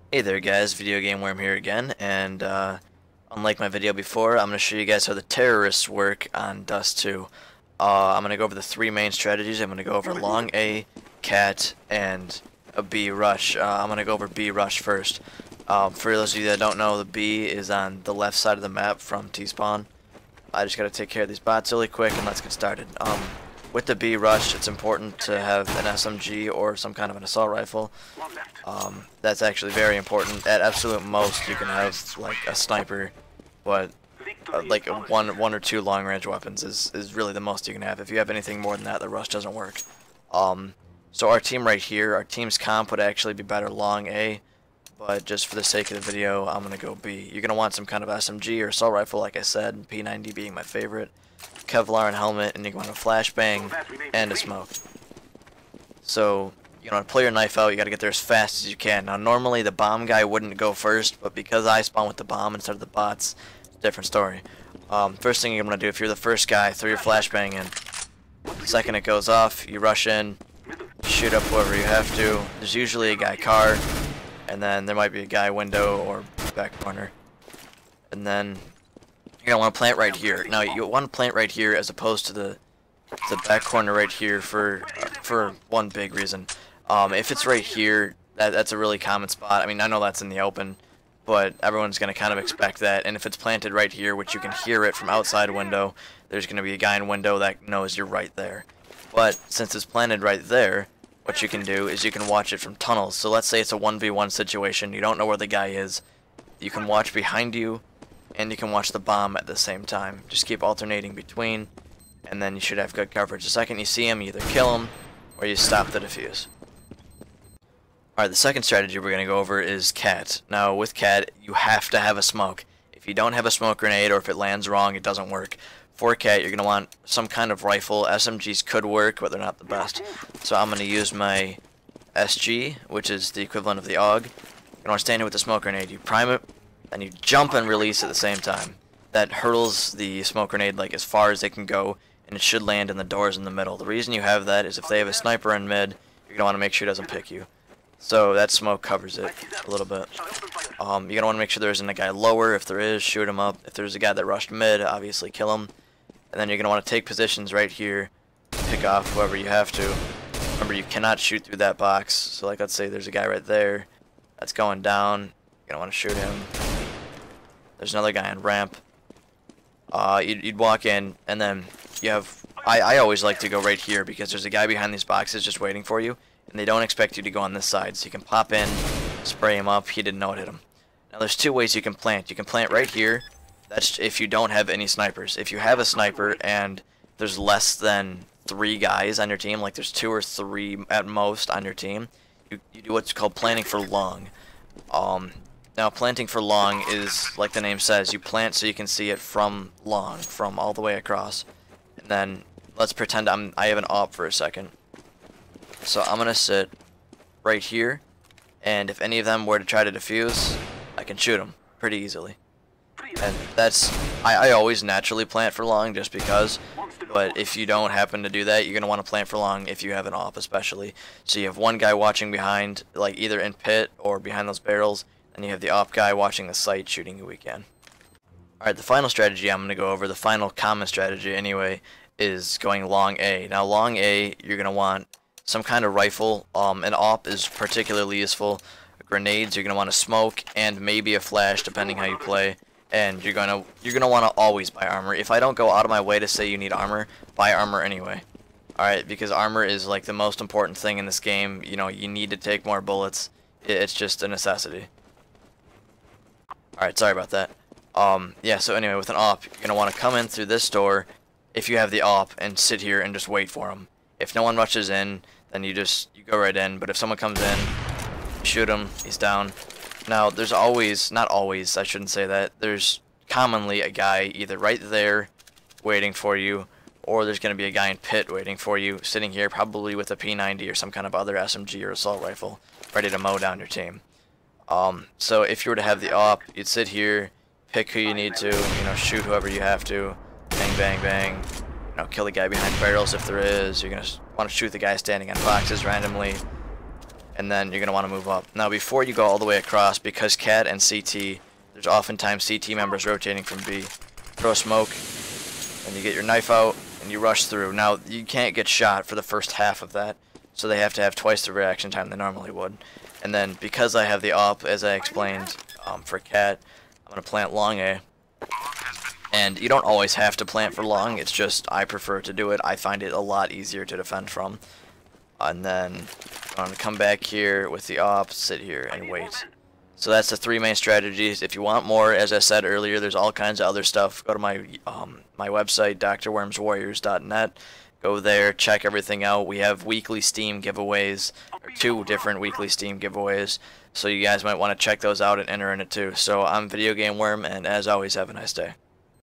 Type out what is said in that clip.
Hey there guys, Video Game Worm here again, and unlike my video before, I'm going to show you guys how the terrorists work on Dust 2. I'm going to go over the three main strategies. I'm going to go over long A, cat, and a B rush. I'm going to go over B rush first. For those of you that don't know, the B is on the left side of the map from T-spawn. I just got to take care of these bots really quick and let's get started. With the B rush, it's important to have an SMG or some kind of an assault rifle. That's actually very important. At absolute most, you can have like a sniper, but like one or two long range weapons is really the most you can have. If you have anything more than that, the rush doesn't work. So our team right here, our team's comp would actually be better long A, but just for the sake of the video, I'm gonna go B. You're gonna want some kind of SMG or assault rifle, like I said, P90 being my favorite. Kevlar and helmet, and you want a flashbang and a smoke. So, you know, to play your knife out, you gotta get there as fast as you can. Now, normally the bomb guy wouldn't go first, but because I spawn with the bomb instead of the bots, it's a different story. First thing you're gonna do, if you're the first guy, throw your flashbang in. The second it goes off, you rush in, shoot up whoever you have to. There's usually a guy car, and then there might be a guy window or back corner. And then you're gonna want to plant right here. Now you want to plant right here as opposed to the back corner right here for one big reason. If it's right here, that's a really common spot. I mean, I know that's in the open, but everyone's gonna kind of expect that. And if it's planted right here, which you can hear it from outside a window, there's gonna be a guy in window that knows you're right there. But since it's planted right there, what you can do is you can watch it from tunnels. So let's say it's a 1v1 situation. You don't know where the guy is. You can watch behind you, and you can watch the bomb at the same time. Just keep alternating between, and then you should have good coverage. The second you see him, you either kill him, or you stop the defuse. Alright, the second strategy we're going to go over is cat. Now, with cat, you have to have a smoke. If you don't have a smoke grenade, or if it lands wrong, it doesn't work. For cat, you're going to want some kind of rifle. SMGs could work, but they're not the best. So I'm going to use my SG, which is the equivalent of the AUG. You're going to want to stand here with the smoke grenade. You prime it, and you jump and release at the same time. That hurtles the smoke grenade like as far as it can go, and it should land in the doors in the middle. The reason you have that is if they have a sniper in mid, you're going to want to make sure it doesn't pick you. So that smoke covers it a little bit. You're going to want to make sure there isn't a guy lower. If there is, shoot him up. If there's a guy that rushed mid, obviously kill him. And then you're going to want to take positions right here, pick off whoever you have to. Remember, you cannot shoot through that box. So like let's say there's a guy right there that's going down. You're going to want to shoot him. There's another guy on ramp. You'd walk in, and then you have... I always like to go right here because there's a guy behind these boxes just waiting for you, and they don't expect you to go on this side. So you can pop in, spray him up. He didn't know it hit him. Now there's two ways you can plant. You can plant right here. That's if you don't have any snipers. If you have a sniper and there's less than 3 guys on your team, like there's 2 or 3 at most on your team, you do what's called planting for long. Now, planting for long is, like the name says, you plant so you can see it from long, from all the way across. And then, let's pretend I have an AWP for a second. So I'm going to sit right here, and if any of them were to try to defuse, I can shoot them pretty easily. And that's, I always naturally plant for long just because, but if you don't happen to do that, you're going to want to plant for long if you have an AWP especially. So you have one guy watching behind, like either in pit or behind those barrels, and you have the AWP guy watching the site shooting who he can. Alright, the final strategy I'm going to go over, the final common strategy anyway, is going long A. Now long A, you're going to want some kind of rifle. An AWP is particularly useful. Grenades, you're going to want a smoke, and maybe a flash depending how you play. And you're going to want to always buy armor. If I don't go out of my way to say you need armor, buy armor anyway. Alright, because armor is like the most important thing in this game. You know, you need to take more bullets. It's just a necessity. Alright, sorry about that. Yeah, so anyway, with an AWP, you're going to want to come in through this door if you have the AWP and sit here and just wait for him. If no one rushes in, then you go right in. But if someone comes in, shoot him, he's down. Now, there's always, not always, I shouldn't say that, there's commonly a guy either right there waiting for you, or there's going to be a guy in pit waiting for you, sitting here probably with a P90 or some kind of other SMG or assault rifle, ready to mow down your team. So if you were to have the AWP, you'd sit here, pick who you need to, you know, shoot whoever you have to, bang, bang, bang, you know, kill the guy behind barrels if there is. You're going to want to shoot the guy standing on boxes randomly, and then you're going to want to move up. Now before you go all the way across, because cat and CT, there's oftentimes CT members rotating from B. Throw smoke, and you get your knife out, and you rush through. Now you can't get shot for the first half of that, so they have to have twice the reaction time they normally would. And then because I have the AWP, as I explained, for cat, I'm going to plant long A. And you don't always have to plant for long, it's just I prefer to do it. I find it a lot easier to defend from. And then I'm going to come back here with the AWP, sit here, and wait. So that's the 3 main strategies. If you want more, as I said earlier, there's all kinds of other stuff. Go to my my website, drwormswarriors.net. Go there, check everything out. We have weekly Steam giveaways, or 2 different weekly Steam giveaways. So you guys might want to check those out and enter in it too. So I'm Video Game Worm, and as always, have a nice day.